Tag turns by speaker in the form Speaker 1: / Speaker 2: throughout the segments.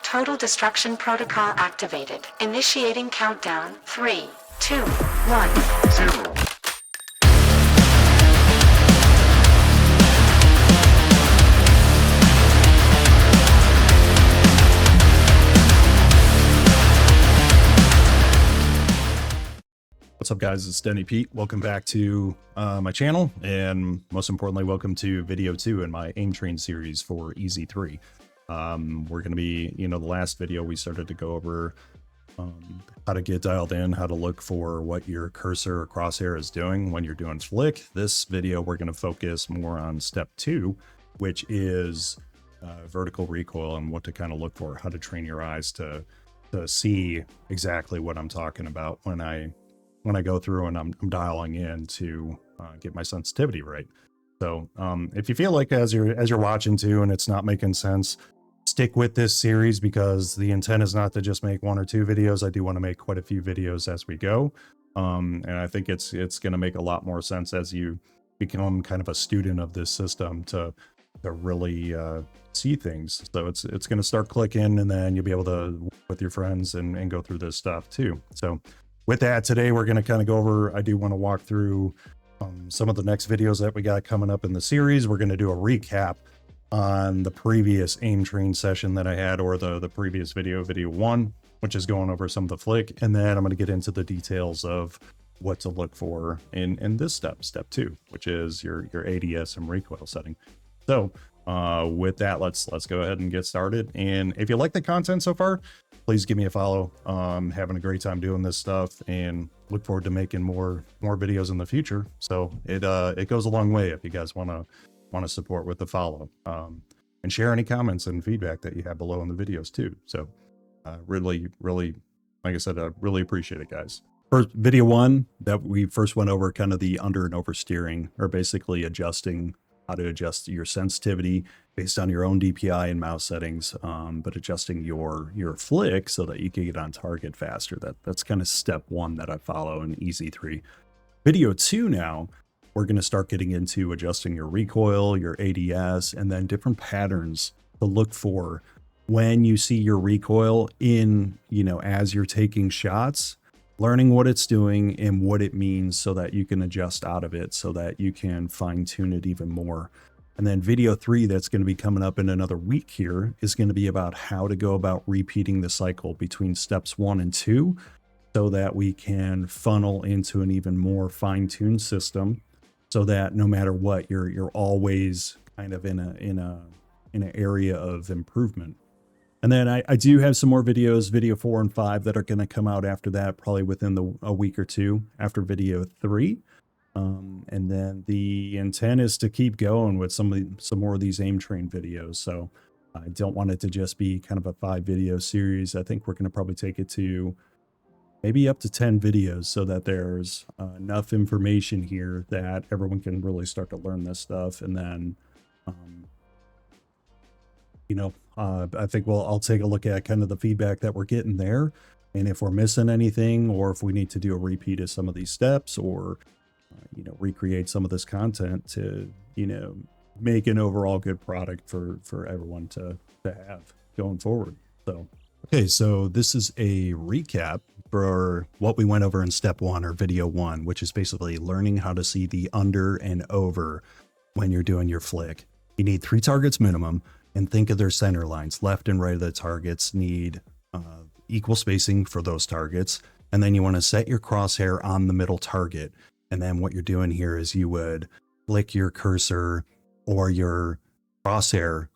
Speaker 1: Total destruction protocol activated. Initiating countdown. 3, 2, 1, 0.
Speaker 2: What's up, guys? It's Denny Pete. Welcome back to my channel, and most importantly, welcome to video 2 in my Aim Train series for EZ3. We're going to be, the last video we started to go over how to get dialed in, how to look for what your cursor or crosshair is doing when you're doing flick. This video, we're going to focus more on step 2, which is vertical recoil and what to kind of look for, how to train your eyes to see exactly what I'm talking about when I go through and I'm dialing in to get my sensitivity right. So if you feel like as you're watching too and it's not making sense, stick with this series, because the intent is not to just make 1 or 2 videos. I do want to make quite a few videos as we go. And I think it's going to make a lot more sense as you become kind of a student of this system to really see things. So it's going to start clicking, and then you'll be able to work with your friends and go through this stuff too. So with that, today we're going to kind of go over, I do want to walk through some of the next videos that we got coming up in the series. We're going to do a recap on the previous Aim Train session that I had, or the previous video 1, which is going over some of the flick. And then I'm going to get into the details of what to look for in this step 2, which is your ADS and recoil setting. So with that, let's go ahead and get started. And if you like the content so far, please give me a follow. Having a great time doing this stuff, and look forward to making more videos in the future. So it goes a long way if you guys want to support with the follow, and share any comments and feedback that you have below in the videos too. So really, like I said, I really appreciate it, guys. First, video 1 that we first went over, kind of the under and oversteering, or basically adjusting how to adjust your sensitivity based on your own DPI and mouse settings, but adjusting your flick so that you can get on target faster. That's kind of step 1 that I follow in EZ3. Video 2 now, we're going to start getting into adjusting your recoil, your ADS, and then different patterns to look for when you see your recoil in, as you're taking shots, learning what it's doing and what it means so that you can adjust out of it, so that you can fine tune it even more. And then video 3, that's going to be coming up in another week here, is going to be about how to go about repeating the cycle between steps 1 and 2, so that we can funnel into an even more fine-tuned system, so that no matter what, you're always kind of in an area of improvement. And then I do have some more videos, video 4 and 5, that are going to come out after that, probably within a week or 2 after video 3. And then the intent is to keep going with some more of these Aim Train videos. So I don't want it to just be kind of a 5-video series. I think we're going to probably take it to maybe up to 10 videos, so that there's enough information here that everyone can really start to learn this stuff. And then, I think I'll take a look at kind of the feedback that we're getting there, and if we're missing anything, or if we need to do a repeat of some of these steps, or recreate some of this content to make an overall good product for everyone to have going forward. So okay, so this is a recap for what we went over in step 1, or video 1, which is basically learning how to see the under and over when you're doing your flick. You need 3 targets minimum, and think of their center lines. Left and right of the targets need equal spacing for those targets. And then you want to set your crosshair on the middle target. And then what you're doing here is you would flick your cursor or your crosshair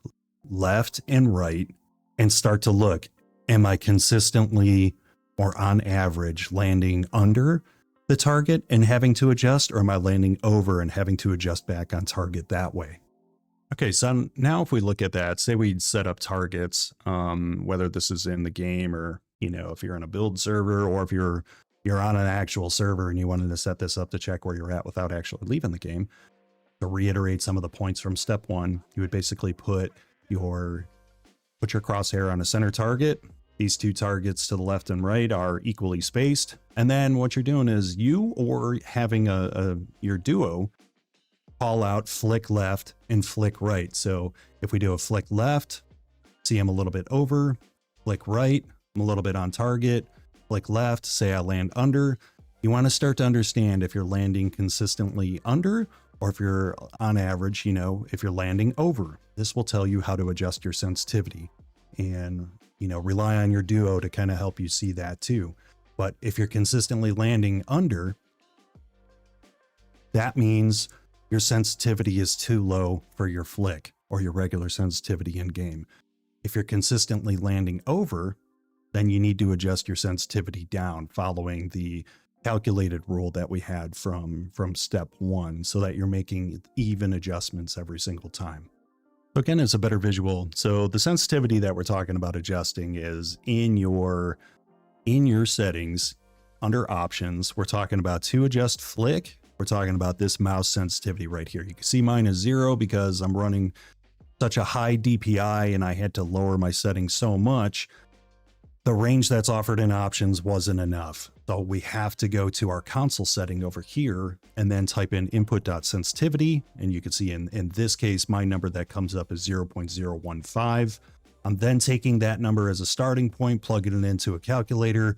Speaker 2: left and right, and start to look, am I consistently or on average landing under the target and having to adjust, or am I landing over and having to adjust back on target that way? Okay, so now if we look at that, say we'd set up targets, whether this is in the game, or, if you're in a build server, or if you're on an actual server and you wanted to set this up to check where you're at without actually leaving the game. To reiterate some of the points from step 1, you would basically put your crosshair on a center target. These 2 targets to the left and right are equally spaced. And then what you're doing is you, or having your duo, call out flick left and flick right. So if we do a flick left, See, I'm a little bit over, flick right, I'm a little bit on target, flick left, say I land under. You want to start to understand if you're landing consistently under or if you're on average, you know, if you're landing over. This will tell you how to adjust your sensitivity and, you know, rely on your duo to kind of help you see that too. But if you're consistently landing under, that means your sensitivity is too low for your flick or your regular sensitivity in game. If you're consistently landing over, then you need to adjust your sensitivity down following the calculated rule that we had from step 1 so that you're making even adjustments every single time. So again, it's a better visual. So the sensitivity that we're talking about adjusting is in your settings under options. We're talking about to adjust flick. We're talking about this mouse sensitivity right here. You can see mine is 0 because I'm running such a high DPI and I had to lower my settings so much. The range that's offered in options wasn't enough. So we have to go to our console setting over here and then type in input.sensitivity. And you can see in this case, my number that comes up is 0.015. I'm then taking that number as a starting point, plugging it into a calculator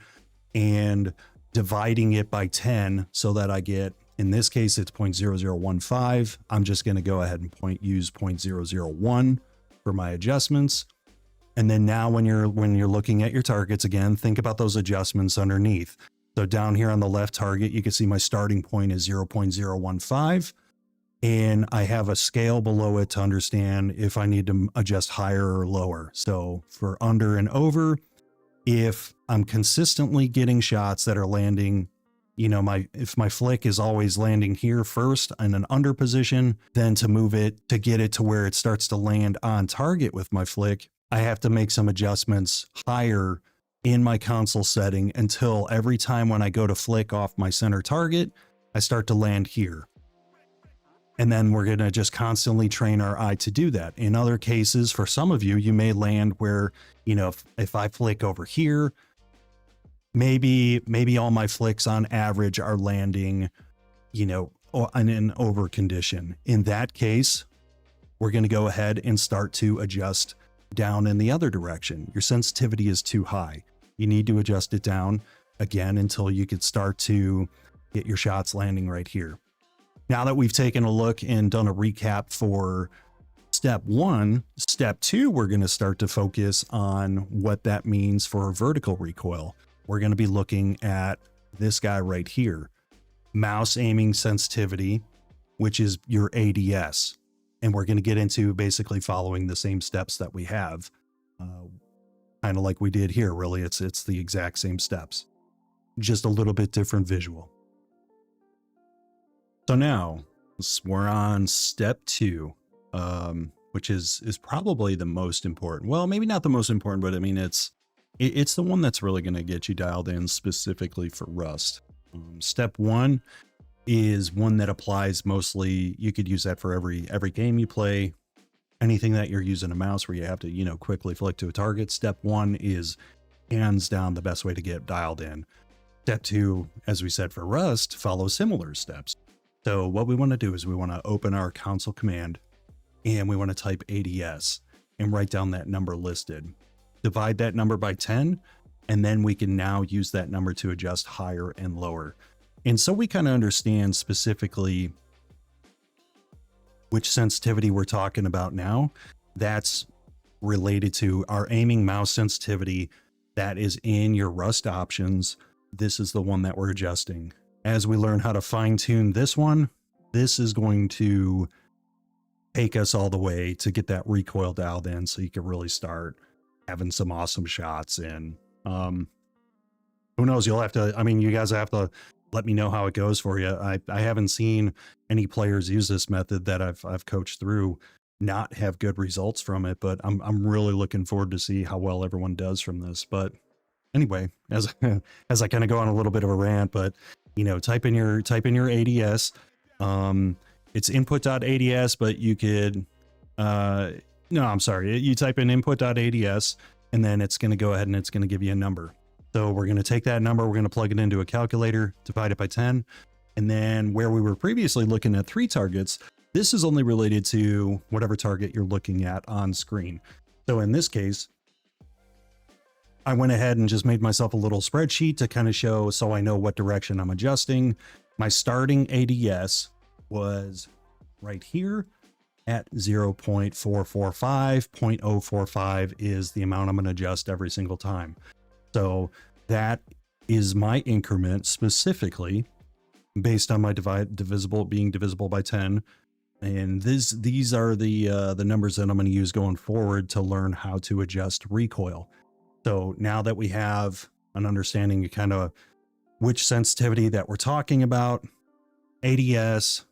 Speaker 2: and dividing it by 10 so that I get, in this case, it's 0.0015. I'm just going to go ahead and use 0.001 for my adjustments. And then now when you're looking at your targets again, think about those adjustments underneath. So down here on the left target, you can see my starting point is 0.015. And I have a scale below it to understand if I need to adjust higher or lower. So for under and over, if I'm consistently getting shots that are landing, you know, if my flick is always landing here first in an under position, then to move it to get it to where it starts to land on target with my flick, I have to make some adjustments higher in my console setting until every time when I go to flick off my center target, I start to land here. And then we're going to just constantly train our eye to do that. In other cases, for some of you, you may land where, you know, if I flick over here, maybe all my flicks on average are landing, you know, in an over condition. In that case, we're going to go ahead and start to adjust down in the other direction. Your sensitivity is too high. You need to adjust it down again until you could start to get your shots landing right here. Now that we've taken a look and done a recap for step 1, step 2, we're going to start to focus on what that means for vertical recoil. We're going to be looking at this guy right here, mouse aiming sensitivity, which is your ADS. And we're going to get into basically following the same steps that we have, kind of like we did here. Really, it's the exact same steps, just a little bit different visual. So now we're on step 2, which is probably the most important. Well, maybe not the most important, but I mean, it's the one that's really going to get you dialed in specifically for Rust. Step 1 is one that applies mostly. You could use that for every game you play, anything that you're using a mouse where you have to, you know, quickly flick to a target. Step 1 is hands down the best way to get dialed in. Step 2, as we said for Rust, follows similar steps. So what we want to do is we want to open our console command and we want to type ADS and write down that number listed. Divide that number by 10, and then we can now use that number to adjust higher and lower. And so we kind of understand specifically which sensitivity we're talking about now. That's related to our aiming mouse sensitivity that is in your Rust options. This is the one that we're adjusting. As we learn how to fine tune this one, this is going to take us all the way to get that recoil dialed in so you can really start having some awesome shots. And who knows, you'll have to, I mean, you guys have to let me know how it goes for you. I haven't seen any players use this method that I've coached through not have good results from it, but I'm really looking forward to see how well everyone does from this. But anyway, as I kind of go on a little bit of a rant, but you know, type in your ADS. It's input.ads, but you could no, I'm sorry. You type in input.ads and then it's going to go ahead and it's going to give you a number. So we're going to take that number, we're going to plug it into a calculator, divide it by 10. And then where we were previously looking at 3 targets, this is only related to whatever target you're looking at on screen. So in this case, I went ahead and just made myself a little spreadsheet to kind of show so I know what direction I'm adjusting. My starting ADS was right here at 0.445. 0.045 is the amount I'm going to adjust every single time. So that is my increment specifically based on my being divisible by 10. And these are the numbers that I'm going to use going forward to learn how to adjust recoil. So now that we have an understanding of kind of which sensitivity that we're talking about, ADS,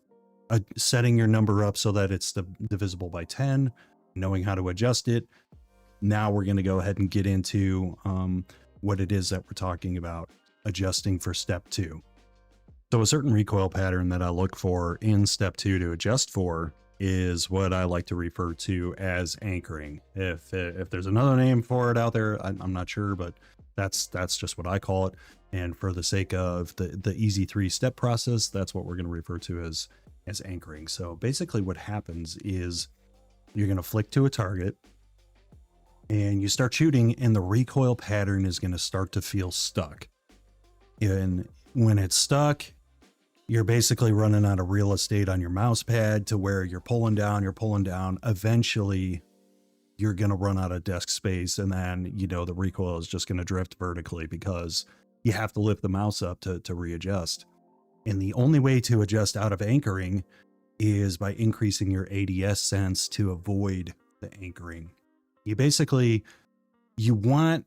Speaker 2: setting your number up so that it's divisible by 10, knowing how to adjust it. Now we're going to go ahead and get into what it is that we're talking about adjusting for step 2. So a certain recoil pattern that I look for in step 2 to adjust for is what I like to refer to as anchoring. If there's another name for it out there, I'm not sure, but that's just what I call it. And for the sake of the EZ3 step process, that's what we're going to refer to as anchoring. So basically what happens is you're going to flick to a target and you start shooting, and the recoil pattern is going to start to feel stuck. And when it's stuck, you're basically running out of real estate on your mouse pad to where you're pulling down. Eventually, you're going to run out of desk space, and then, you know, the recoil is just going to drift vertically because you have to lift the mouse up to readjust. And the only way to adjust out of anchoring is by increasing your ADS sense to avoid the anchoring. You basically, you want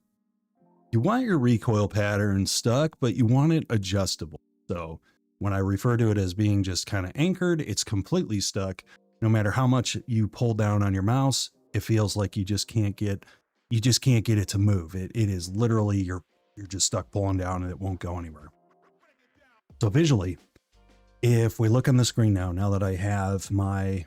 Speaker 2: your recoil pattern stuck, but you want it adjustable. So when I refer to it as being just kind of anchored, it's completely stuck. No matter how much you pull down on your mouse, it feels like you just can't get it to move. It is literally you're just stuck pulling down and it won't go anywhere. So visually, if we look on the screen now that I have my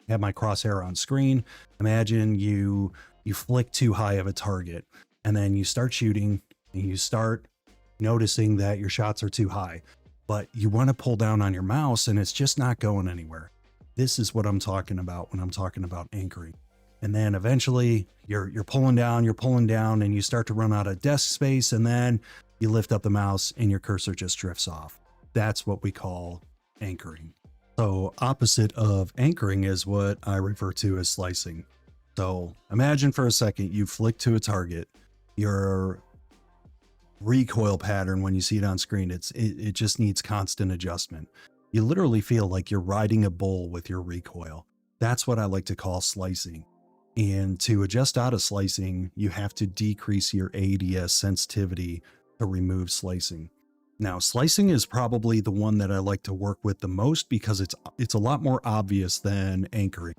Speaker 2: crosshair on screen, imagine you flick too high of a target and then you start shooting and you start noticing that your shots are too high, but you want to pull down on your mouse and it's just not going anywhere. This is what I'm talking about when I'm talking about anchoring. And then eventually you're pulling down and you start to run out of desk space, and then you lift up the mouse and your cursor just drifts off. That's what we call anchoring. So opposite of anchoring is what I refer to as slicing. So imagine for a second you flick to a target, your recoil pattern when you see it on screen, it just needs constant adjustment. You literally feel like you're riding a bull with your recoil. That's what I like to call slicing. And to adjust out of slicing, you have to decrease your ADS sensitivity to remove slicing. Now, slicing is probably the one that I like to work with the most because it's a lot more obvious than anchoring.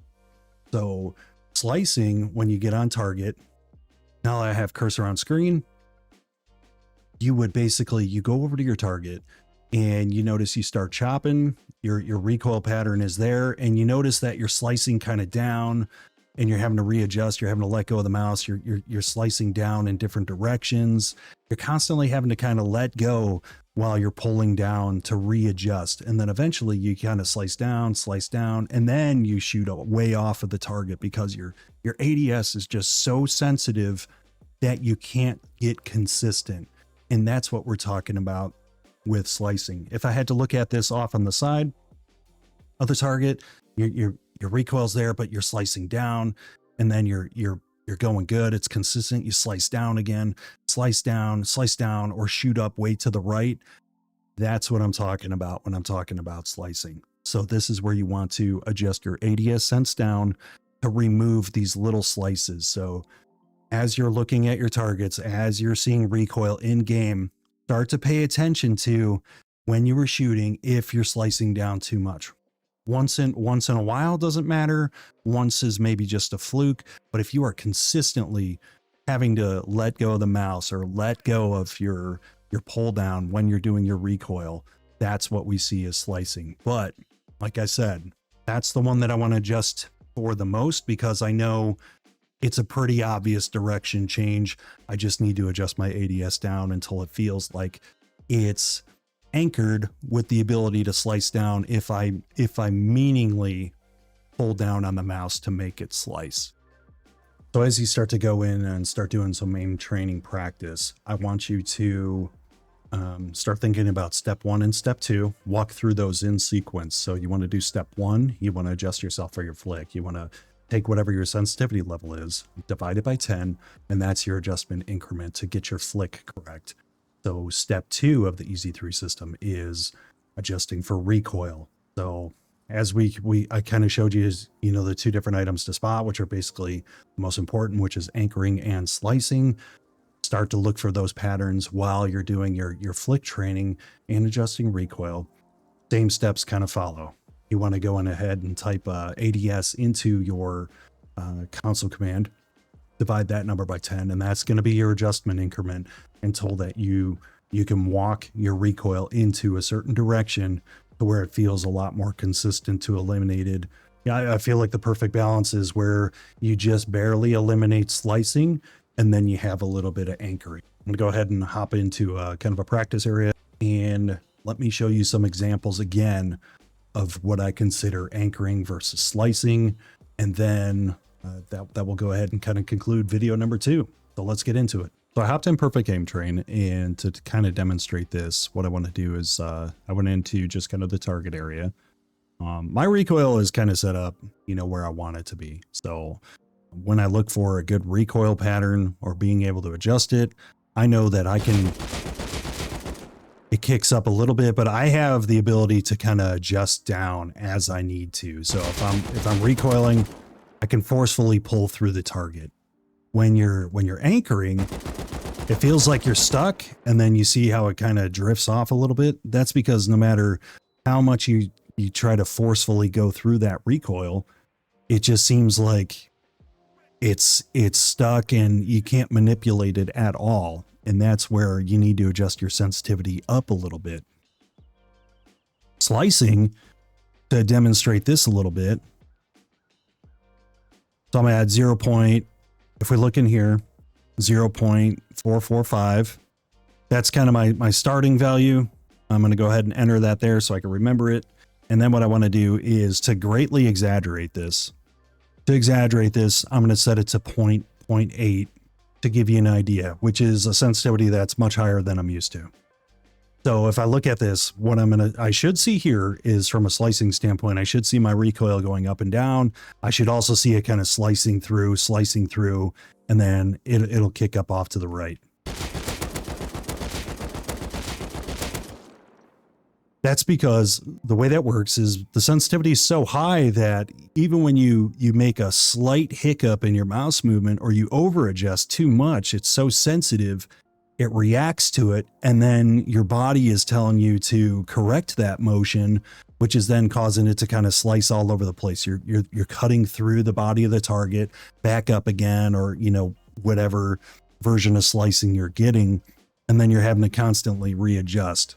Speaker 2: So slicing, when you get on target, now I have cursor on screen, you would basically, you go over to your target and you notice you start chopping, your recoil pattern is there, and you notice that you're slicing kind of down and you're having to readjust, you're having to let go of the mouse, you're slicing down in different directions. You're constantly having to kind of let go while you're pulling down to readjust. And then eventually you kind of slice down, and then you shoot way off of the target because your ADS is just so sensitive that you can't get consistent. And that's what we're talking about with slicing. If I had to look at this off on the side of the target, your recoil's there, but you're slicing down, and then you're going good. It's consistent. You slice down again, slice down, or shoot up way to the right. That's what I'm talking about when I'm talking about slicing. So this is where you want to adjust your ADS sense down to remove these little slices. So as you're looking at your targets, as you're seeing recoil in game, start to pay attention to when you were shooting if you're slicing down too much. Once in a while doesn't matter. Once is maybe just a fluke. But if you are consistently having to let go of the mouse or let go of your pull down when you're doing your recoil, that's what we see as slicing. But like I said, that's the one that I want to adjust for the most because I know it's a pretty obvious direction change. I just need to adjust my ADS down until it feels like it's anchored with the ability to slice down if I meaningly pull down on the mouse to make it slice. So as you start to go in and start doing some aim training practice, I want you to start thinking about step 1 and step 2, walk through those in sequence. So you want to do step 1, you want to adjust yourself for your flick. You want to take whatever your sensitivity level is, divide it by 10, and that's your adjustment increment to get your flick correct. So step 2 of the EZ3 system is adjusting for recoil. So as I kind of showed you, the 2 different items to spot, which are basically the most important, which is anchoring and slicing. Start to look for those patterns while you're doing your flick training and adjusting recoil. Same steps kind of follow. You want to go on ahead and type ADS into your console command, divide that number by 10, and that's going to be your adjustment increment until that you can walk your recoil into a certain direction to where it feels a lot more consistent to eliminated. Yeah, I feel like the perfect balance is where you just barely eliminate slicing, and then you have a little bit of anchoring. I'm gonna go ahead and hop into kind of a practice area, and let me show you some examples again of what I consider anchoring versus slicing. And then that will go ahead and kind of conclude video number 2. So let's get into it. So I hopped in Perfect Aim Train, and to kind of demonstrate this, what I want to do is I went into just kind of the target area. My recoil is kind of set up, where I want it to be. So when I look for a good recoil pattern or being able to adjust it, I know that it kicks up a little bit, but I have the ability to kind of adjust down as I need to. So if I'm recoiling, I can forcefully pull through the target. When you're anchoring, it feels like you're stuck, and then you see how it kind of drifts off a little bit. That's because no matter how much you try to forcefully go through that recoil, it just seems like it's stuck and you can't manipulate it at all. And that's where you need to adjust your sensitivity up a little bit. Slicing, to demonstrate this a little bit. So I'm at 0. If we look in here, 0.445. That's kind of my starting value. I'm going to go ahead and enter that there so I can remember it. And then what I want to do is to greatly exaggerate this. To exaggerate this, I'm going to set it to 0.8 to give you an idea, which is a sensitivity that's much higher than I'm used to. So if I look at this, what I should see here is, from a slicing standpoint, I should see my recoil going up and down. I should also see it kind of slicing through, and then it'll kick up off to the right. That's because the way that works is the sensitivity is so high that even when you make a slight hiccup in your mouse movement or you over adjust too much, it's so sensitive, it reacts to it. And then your body is telling you to correct that motion, which is then causing it to kind of slice all over the place. You're cutting through the body of the target, back up again, or, whatever version of slicing you're getting. And then you're having to constantly readjust.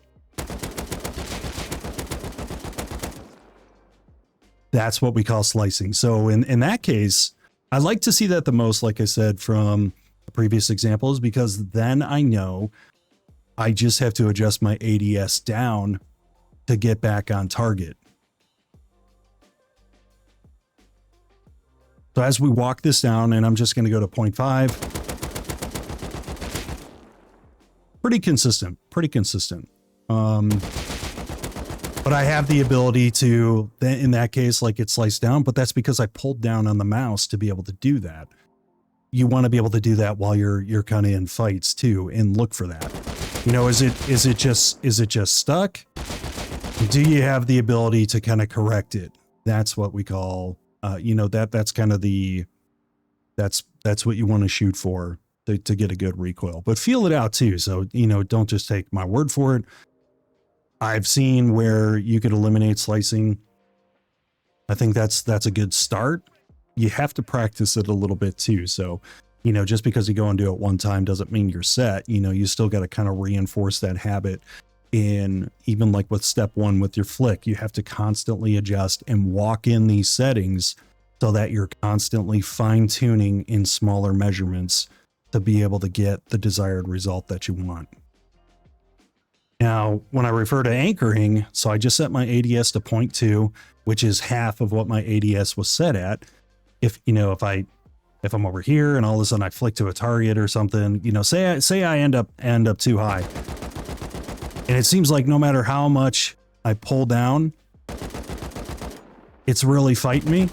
Speaker 2: That's what we call slicing. So in that case, I like to see that the most, like I said, from the previous examples, because then I know I just have to adjust my ADS down to get back on target. So as we walk this down, and I'm just going to go to 0.5. Pretty consistent. But I have the ability to, in that case, like it sliced down, but that's because I pulled down on the mouse to be able to do that. You want to be able to do that while you're kind of in fights too, and look for that. Is it just stuck? Do you have the ability to kind of correct it? That's what we call, that's kind of that's what you want to shoot for to get a good recoil, but feel it out too. So, don't just take my word for it. I've seen where you could eliminate slicing. I think that's a good start. You have to practice it a little bit too. So, just because you go and do it one time doesn't mean you're set. You still got to kind of reinforce that habit. And even like with step 1 with your flick, you have to constantly adjust and walk in these settings so that you're constantly fine tuning in smaller measurements to be able to get the desired result that you want. Now, when I refer to anchoring, so I just set my ADS to 0.2, which is half of what my ADS was set at. If if I'm over here and all of a sudden I flick to a target or something, you know, say I end up too high. And it seems like no matter how much I pull down, it's really fighting me.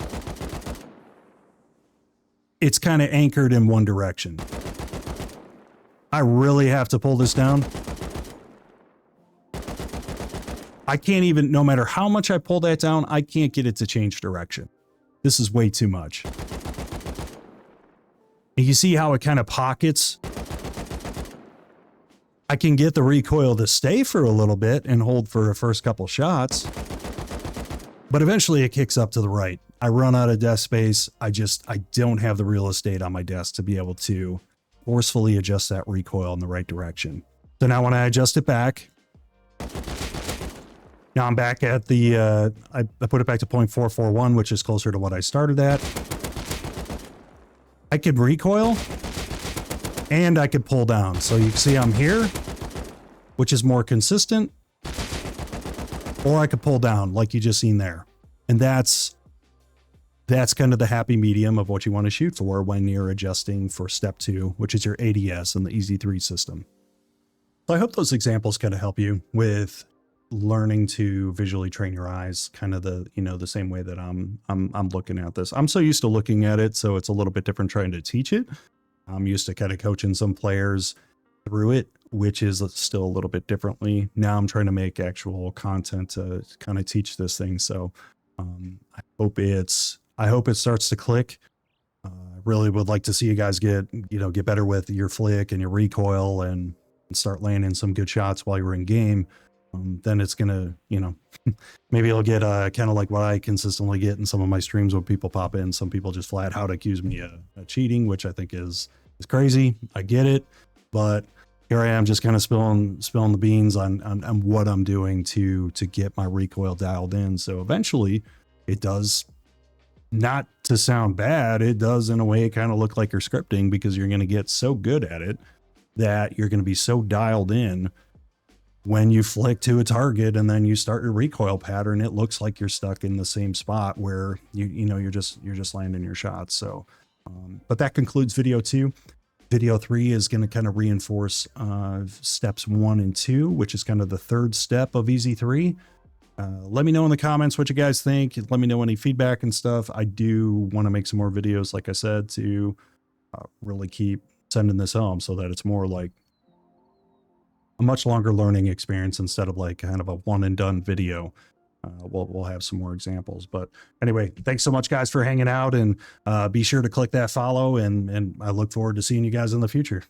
Speaker 2: It's kind of anchored in one direction. I really have to pull this down. I can't even, no matter how much I pull that down, I can't get it to change direction. This is way too much. And you see how it kind of pockets? I can get the recoil to stay for a little bit and hold for the first couple shots, but eventually it kicks up to the right. I run out of desk space. I don't have the real estate on my desk to be able to forcefully adjust that recoil in the right direction. So now when I adjust it back, now I'm back at the, I put it back to 0.441, which is closer to what I started at. I could recoil and I could pull down. So you can see I'm here, which is more consistent, or I could pull down like you just seen there. And that's kind of the happy medium of what you want to shoot for when you're adjusting for step 2, which is your ADS in the EZ3 system. So I hope those examples kind of help you with learning to visually train your eyes, kind of the, you know, the same way that I'm looking at this. I'm so used to looking at it, so it's a little bit different trying to teach it. I'm used to kind of coaching some players through it, which is still a little bit differently. Now I'm trying to make actual content to kind of teach this thing. So I hope it starts to click. I really would like to see you guys get better with your flick and your recoil and start landing some good shots while you're in game. Then it's gonna, you know, maybe it'll get kind of like what I consistently get in some of my streams when people pop in. Some people just flat out accuse me of cheating, which I think is crazy. I get it, but here I am just kind of spilling the beans on what I'm doing to get my recoil dialed in. So eventually it does, not to sound bad, it does in a way kind of look like you're scripting, because you're going to get so good at it that you're going to be so dialed in. When you flick to a target and then you start your recoil pattern, it looks like you're stuck in the same spot where you're just landing your shots. So, but that concludes video 2. Video 3 is going to kind of reinforce steps 1 and 2, which is kind of the third step of EZ3. Let me know in the comments what you guys think. Let me know any feedback and stuff. I do want to make some more videos, like I said, to really keep sending this home so that it's more like a much longer learning experience instead of like kind of a one and done video. We'll have some more examples, but anyway, thanks so much guys for hanging out, and be sure to click that follow, and I look forward to seeing you guys in the future.